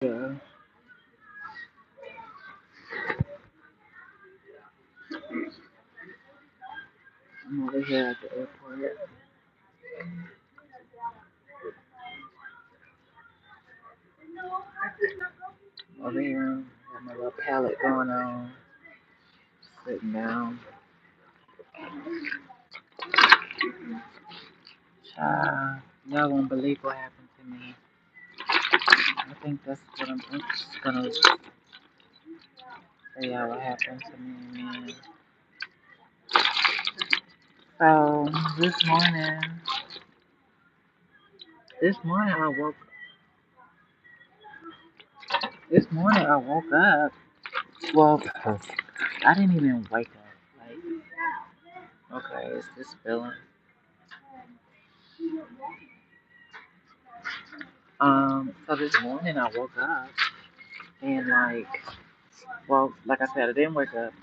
Yeah, I'm over here at the airport. Over here, got my little palette going on, sitting down. Y'all won't believe what happened to me. I think that's what I'm just gonna tell y'all what happened to me, man. So this morning I woke. This morning I woke up. Well, I didn't even wake up. Okay, it's this feeling. So this morning I woke up and like I said, I didn't wake up.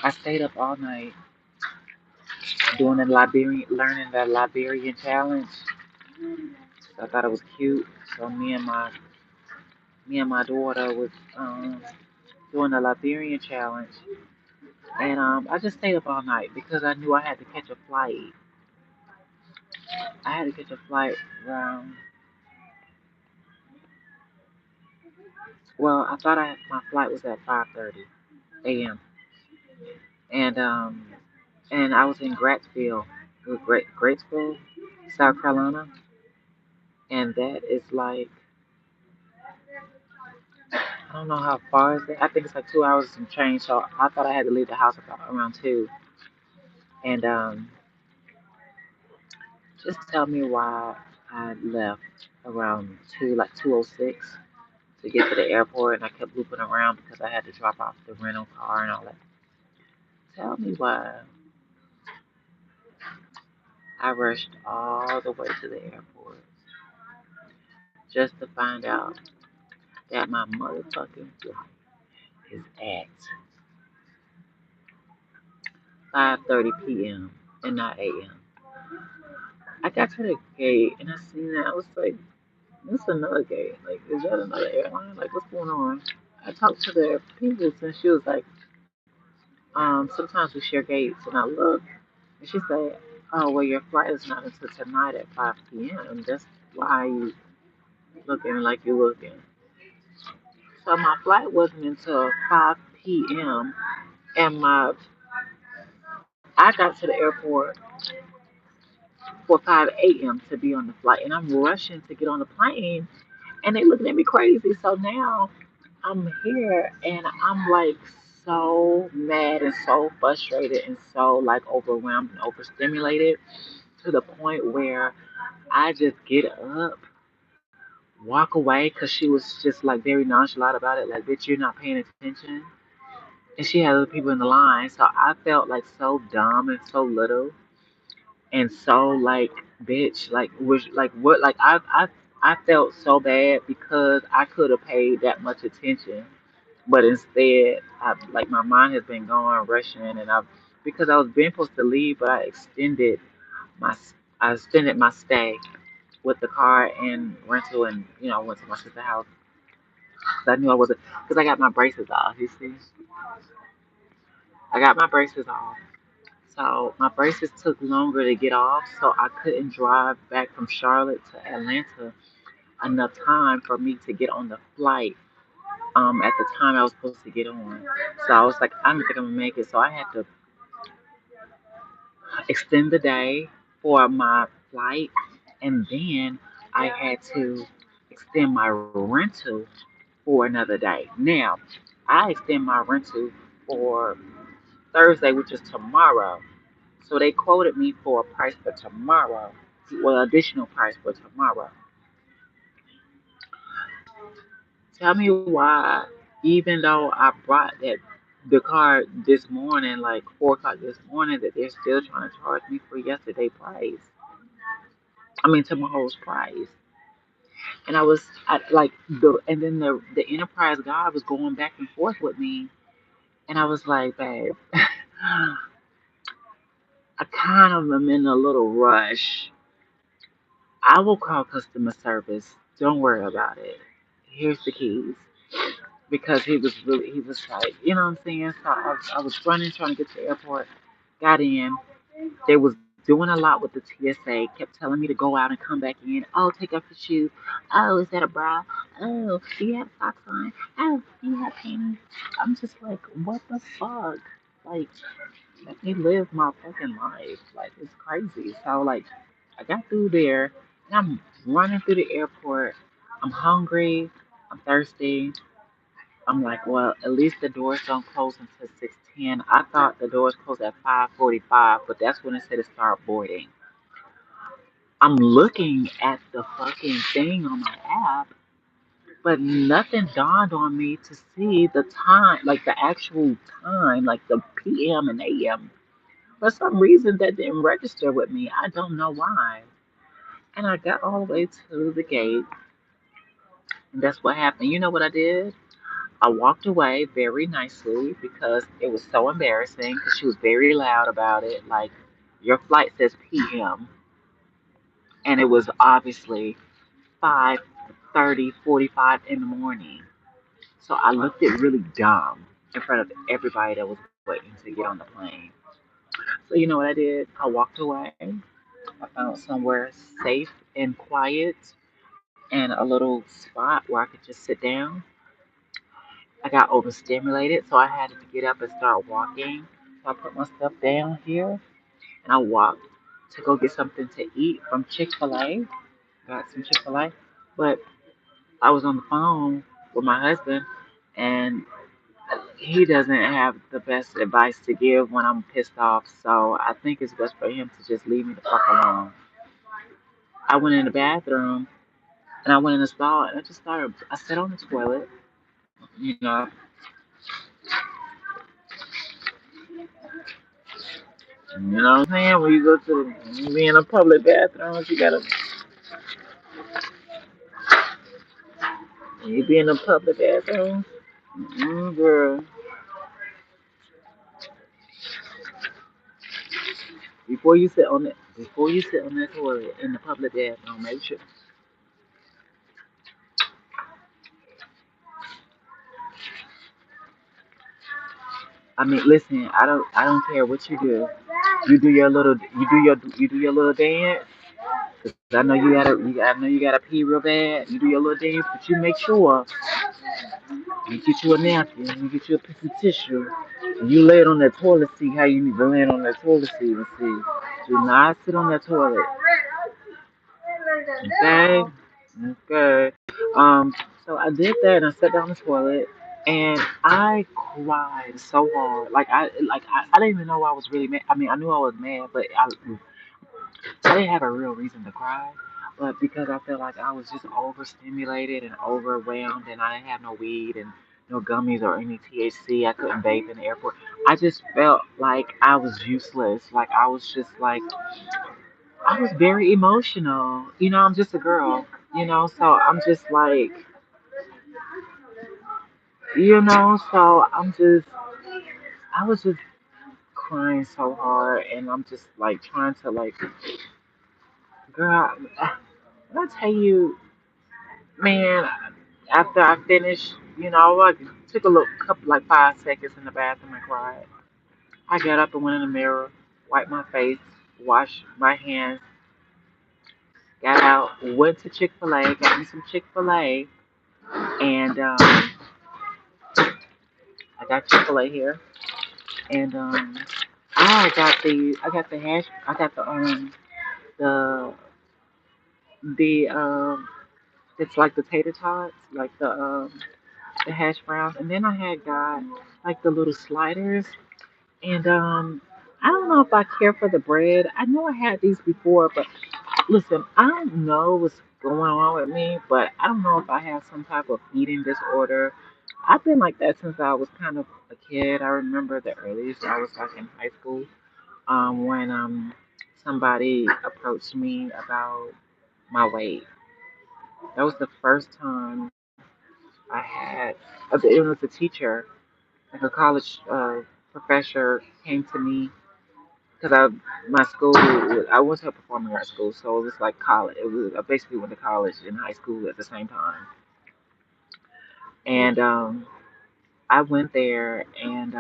I stayed up all night doing learning the Liberian challenge. I thought it was cute. So me and my daughter was doing the Liberian challenge, and I just stayed up all night because I knew I had to catch a flight. I had to catch a flight around. Well, I thought my flight was at 5:30 a.m. and I was in Gratesville, South Carolina, and that is like I don't know how far is it. I think it's like 2 hours and change. So I thought I had to leave the house about around 2. And just tell me why I left around 2, like 2:06, to get to the airport, and I kept looping around because I had to drop off the rental car and all that. Tell me why I rushed all the way to the airport just to find out that my motherfucking flight is at 5:30 p.m. and not a.m. I got to the gate and I seen that. I was like, "This another gate. Like, is that another airline? Like, what's going on?" I talked to the people and she was like, sometimes we share gates. And I looked and she said, "Oh, well, your flight is not until tonight at 5 p.m. That's why you looking like you're looking." So my flight wasn't until 5 p.m. and I got to the airport for 5 a.m. to be on the flight. And I'm rushing to get on the plane and they looking at me crazy. So now I'm here and I'm like so mad and so frustrated and so like overwhelmed and overstimulated to the point where I just get up, walk away because she was just like very nonchalant about it, like, "Bitch, you're not paying attention." And she had other people in the line. So I felt like so dumb and so little and so like, bitch, like, was like, what, like, I felt so bad because I could have paid that much attention. But instead, like my mind has been going rushing, and because I was being supposed to leave, but my I extended my stay with the car and rental, and went to my sister's house because I knew I wasn't because I got my braces off. You see, I got my braces off, so my braces took longer to get off, so I couldn't drive back from Charlotte to Atlanta enough time for me to get on the flight at the time I was supposed to get on. So I was like, I don't think I'm gonna make it. So I had to extend the day for my flight, and then I had to extend my rental for another day. Now, I extend my rental for Thursday, which is tomorrow. So they quoted me for a price for tomorrow, well, additional price for tomorrow. Tell me why, even though I brought the car this morning, like 4 o'clock this morning, that they're still trying to charge me for yesterday price. I mean tomorrow's price. And and then the enterprise guy was going back and forth with me, and I was like, babe, I kind of am in a little rush. I will call customer service. Don't worry about it. Here's the keys. Because he was like, you know what I'm saying? So I was running, trying to get to the airport, got in. They was doing a lot with the TSA, kept telling me to go out and come back in. Oh, take off your shoes. Oh, is that a bra? Oh, do you have socks on? Oh, do you have panties? I'm just like, what the fuck? Like, let me live my fucking life. Like, it's crazy. So, like, I got through there, and I'm running through the airport. I'm hungry. I'm thirsty. I'm like, well, at least the doors don't close until 6:10. I thought the doors closed at 5:45, but that's when it said to start boarding. I'm looking at the fucking thing on my app, but nothing dawned on me to see the time, like the actual time, like the PM and AM. For some reason, that didn't register with me. I don't know why. And I got all the way to the gate, and that's what happened. You know what I did? I walked away very nicely because it was so embarrassing because she was very loud about it. Like, your flight says PM, and it was obviously 5:30, 45 in the morning. So I looked it really dumb in front of everybody that was waiting to get on the plane. So you know what I did? I walked away. I found somewhere safe and quiet and a little spot where I could just sit down. I got overstimulated, so I had to get up and start walking. So I put my stuff down here and I walked to go get something to eat from Chick-fil-A. Got some Chick-fil-A. But I was on the phone with my husband and he doesn't have the best advice to give when I'm pissed off. So I think it's best for him to just leave me the fuck alone. I went in the bathroom and I went in the stall and I sat on the toilet. You know, you know what I'm saying? When you go to you be in a public bathroom, you be in a public bathroom. Girl, before you sit on that toilet in the public bathroom, make sure. I mean, listen, I don't care what you do. You do your little dance. 'Cause I know I know you gotta pee real bad. You do your little dance, but you make sure you get you a napkin, you get you a piece of tissue, and you lay it on that toilet seat how you need to lay it on that toilet seat and see. Do not sit on that toilet. Okay? Okay. Um, so I did that and I sat down on the toilet and I cried so hard. I didn't even know I was really mad. I mean I knew I was mad, but I didn't have a real reason to cry. But because I felt like I was just overstimulated and overwhelmed and I didn't have no weed and no gummies or any THC. I couldn't vape in the airport. I just felt like I was useless. Like I was just like I was very emotional. You know, I'm just a girl, so I'm just like, so I was just crying so hard and I'm just like trying to like, girl, when I tell you, man, after I finished, I took a little couple, like 5 seconds in the bathroom and cried. I got up and went in the mirror, wiped my face, washed my hands, got out, went to Chick-fil-A, got me some Chick-fil-A, and I got Chick-fil-A here. And I got the hash I got the the it's like the tater tots, like the hash browns, and then I had got like the little sliders and I don't know if I care for the bread. I know I had these before, but listen, I don't know what's going on with me, but I don't know if I have some type of eating disorder. I've been like that since I was kind of a kid. I remember the earliest I was like in high school. When somebody approached me about my weight. That was the first time I had. It was a teacher, like a college professor, came to me because my school. I went to a performing arts school, so it was like college. It was I basically went to college and high school at the same time. And I went there, and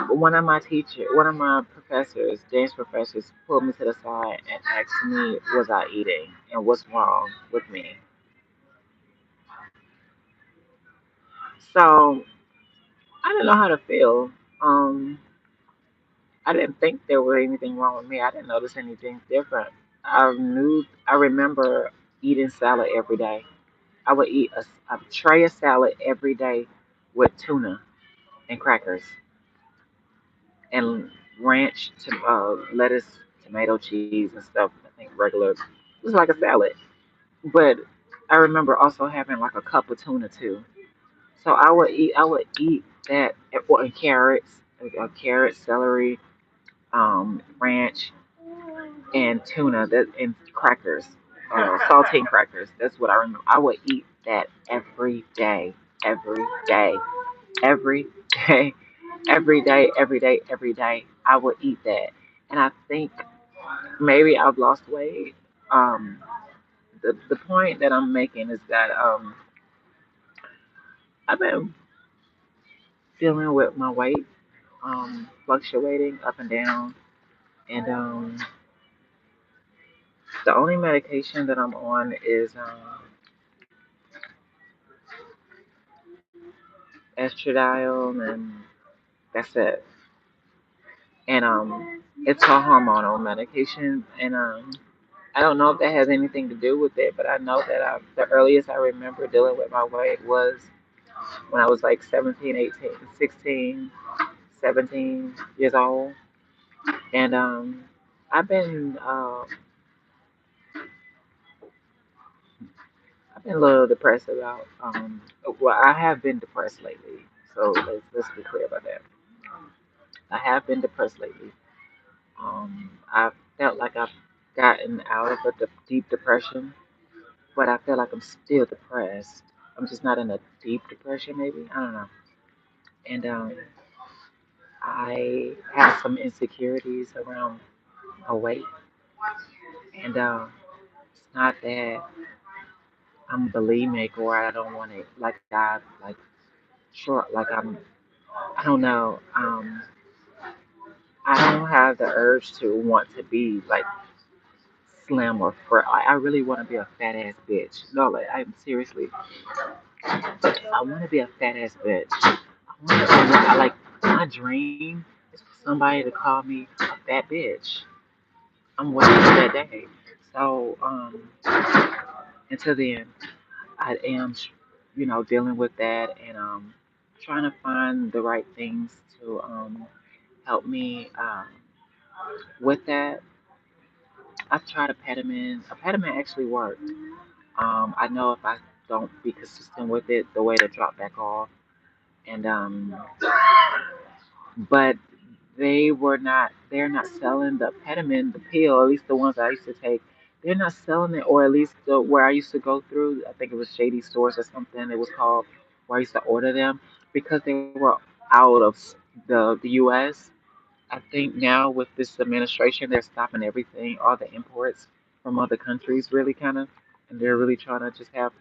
one of my professors, dance professors, pulled me to the side and asked me, was I eating and what's wrong with me? So I didn't know how to feel. Um, I didn't think there was anything wrong with me. I didn't notice anything different. I remember eating salad every day. I would eat a tray of salad every day with tuna and crackers and ranch, lettuce, tomato, cheese, and stuff. I think regular. It was like a salad. But I remember also having like a cup of tuna too. So I would eat that, and carrots, carrots, celery, ranch, and tuna, that and crackers, saltine crackers. That's what I remember. I would eat that every day, every day, every day, every day, every day. I would eat that, and I think maybe I've lost weight. Um, the point that I'm making is that I've been dealing with my weight fluctuating up and down, and the only medication that I'm on is estradiol, and that's it. And it's a hormonal medication, and I don't know if that has anything to do with it, but I know that the earliest I remember dealing with my weight was when I was like 17, 18, 16, 17 years old. And I've been I've been a little depressed about well, I have been depressed lately. So let's be clear about that. I have been depressed lately. I felt like I've gotten out of a deep depression, but I feel like I'm still depressed. I'm just not in a deep depression, maybe. I don't know. And I have some insecurities around my weight, and it's not that I'm bulimic or I don't want to like sure like I don't know. I don't have the urge to want to be like slim or fat. I really want to be a fat ass bitch. No, like I'm seriously, I want to be a fat ass bitch. I like my dream is for somebody to call me a fat bitch. I'm waiting for that day. So until then, I am, dealing with that, and trying to find the right things to help me with that. I've tried a pediment. A pediment actually worked. I know if I don't be consistent with it, the way to drop back off. And but they're not selling the pediment, the pill, at least the ones I used to take. They're not selling it, or at least where I used to go through. I think it was Shady Stores or something. It was called where I used to order them because they were out of the U.S. I think now with this administration, they're stopping everything, all the imports from other countries, really kind of, and they're really trying to just have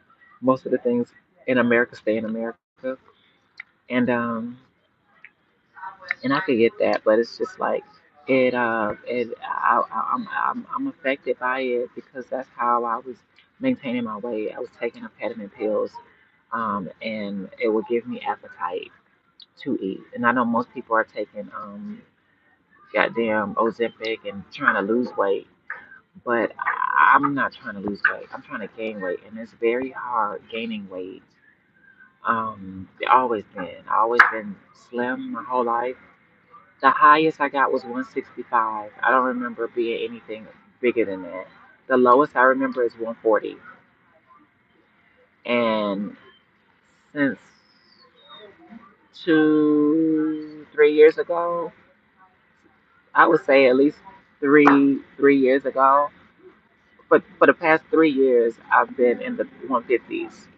most of the things in America stay in America. And and I could get that, but it's just like I'm affected by it because that's how I was maintaining my weight. I was taking impediment pills, and it would give me appetite to eat. And I know most people are taking goddamn Ozempic and trying to lose weight, but I'm not trying to lose weight. I'm trying to gain weight, and it's very hard gaining weight. I always been slim my whole life. The highest I got was 165. I don't remember being anything bigger than that. The lowest I remember is 140. And since 3 years ago, I would say at least 3 years ago, but for the past 3 years, I've been in the 150s.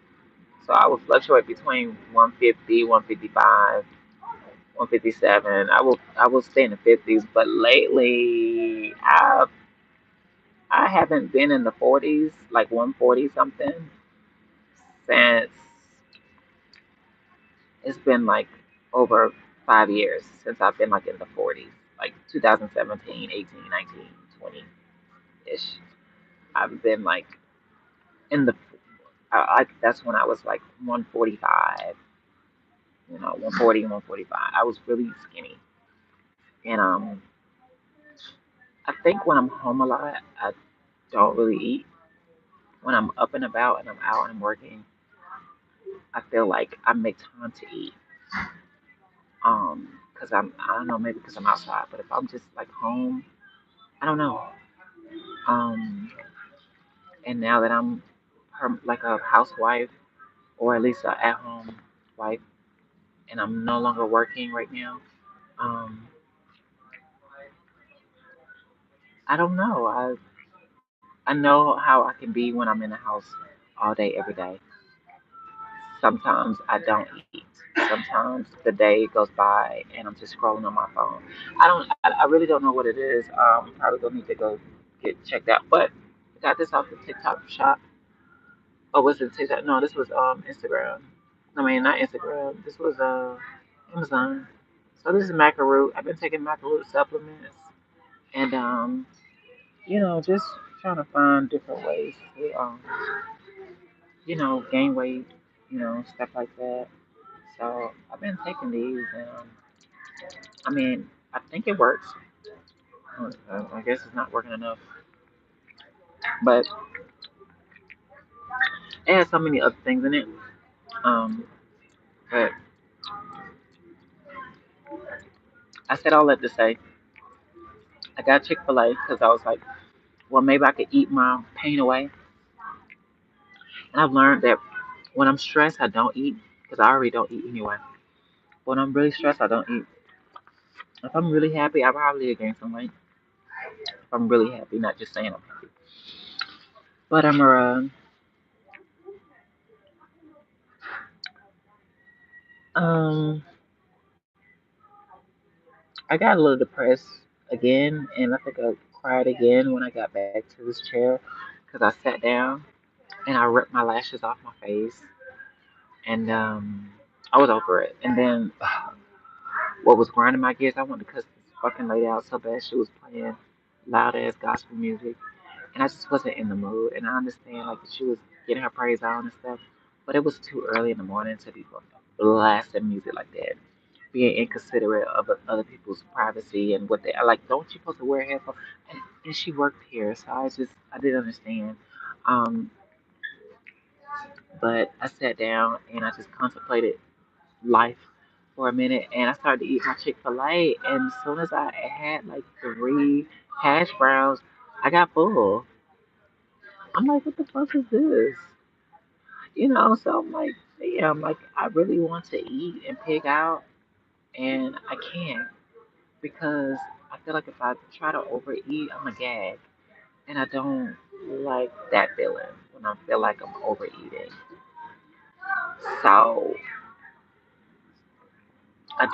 So I would fluctuate between 150, 155, 157. I will stay in the 50s, but lately I haven't been in the 40s, like 140 something, since it's been like over 5 years since I've been like in the 40s, like 2017, 18, 19, 20 ish. I've been like in the, that's when I was like 145, 140, 145. I was really skinny. And I think when I'm home a lot, I don't really eat. When I'm up and about and I'm out and I'm working, I feel like I make time to eat. Because I don't know, maybe because I'm outside, but if I'm just like home, I don't know. Um, and now that I'm like a housewife or at least a at-home wife, and I'm no longer working right now, um, I don't know. I know how I can be when I'm in the house all day, every day. Sometimes I don't eat. Sometimes the day goes by and I'm just scrolling on my phone. I really don't know what it is. Probably gonna need to go get checked out. But I got this off the TikTok shop. Oh, was it TikTok? No, this was Instagram. I mean, not Instagram. This was Amazon. So this is Macaroot. I've been taking Macaroot supplements and just trying to find different ways to gain weight, stuff like that. So I've been taking these, and I mean, I think it works. I guess it's not working enough, but it has so many other things in it. Um, but I said all that to say I got Chick-fil-A because I was like, well, maybe I could eat my pain away. And I've learned that when I'm stressed, I don't eat because I already don't eat anyway. When I'm really stressed, I don't eat. If I'm really happy, I probably gain some weight. If I'm really happy, not just saying I'm happy. But um, I got a little depressed again, and I think I cried again when I got back to this chair because I sat down and I ripped my lashes off my face, and I was over it. And then what was grinding my gears, I wanted to cuss this fucking lady out so bad. She was playing loud ass gospel music, and I just wasn't in the mood. And I understand like she was getting her praise on and stuff, but it was too early in the morning to be blasting music like that, being inconsiderate of other people's privacy and what they are like. Don't you supposed to wear headphones? And she worked here, so I didn't understand. Um, but I sat down and I just contemplated life for a minute, and I started to eat my Chick Fil A. And as soon as I had like 3 hash browns, I got full. I'm like, what the fuck is this? So I'm like, damn, like I really want to eat and pig out, and I can't because I feel like if I try to overeat, I'm a gag, and I don't like that feeling when I feel like I'm overeating. So I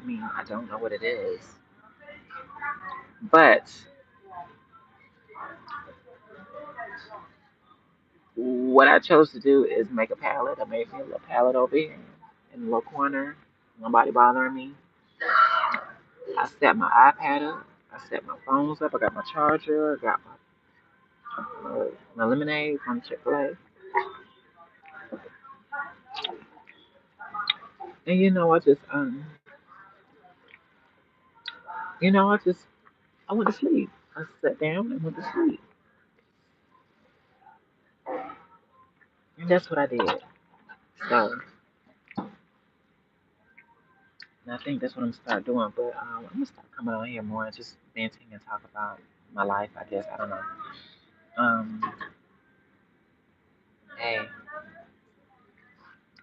mean, I don't know what it is, but what I chose to do is make a palette. I made me a little palette over here in the little corner. Nobody bothering me. I set my iPad up. I set my phones up. I got my charger. I got my lemonade from Chick Fil A. And I just I went to sleep. I sat down and went to sleep, and that's what I did. So, and I think that's what I'm gonna start doing. But I'm gonna start coming on here more and just venting and talk about my life. I guess I don't know. Um, hey,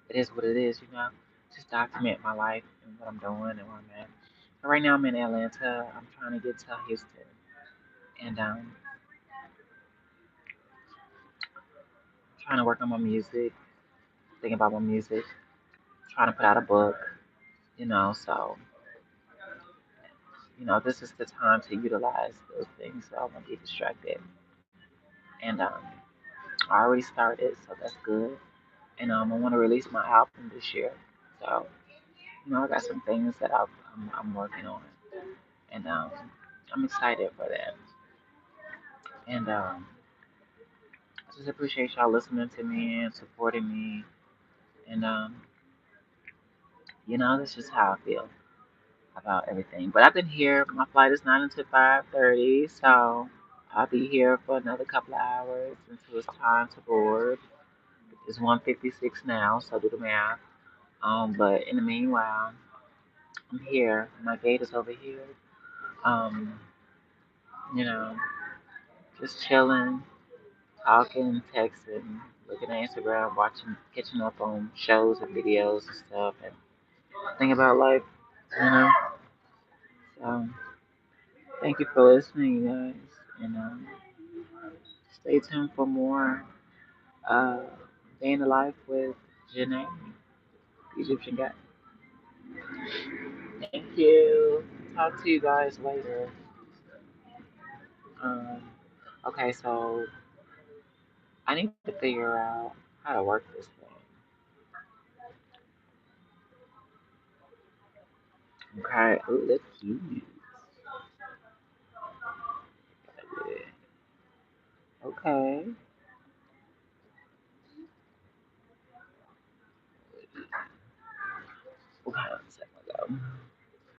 it is what it is. Just document my life and what I'm doing and where I'm at. So right now I'm in Atlanta. I'm trying to get to Houston, and trying to work on my music, thinking about my music, trying to put out a book. So this is the time to utilize those things. So I won't get distracted, and I already started, so that's good. And I want to release my album this year. So, I got some things that I'm working on, and I'm excited for that. And I just appreciate y'all listening to me and supporting me. And that's just how I feel about everything. But I've been here. My flight is not until 5:30, so I'll be here for another couple of hours until it's time to board. It's 1:56 now, so do the math. But in the meanwhile, I'm here. My gate is over here. Um, you know, just chilling, talking, texting, looking at Instagram, watching, catching up on shows and videos and stuff, and thinking about life. You know. So thank you for listening, you guys, and stay tuned for more uh, day in the life with Janae, the Egyptian guy. Thank you. Talk to you guys later. Um, okay, so I need to figure out how to work this thing. Okay, let's see. Okay. Okay, one second ago.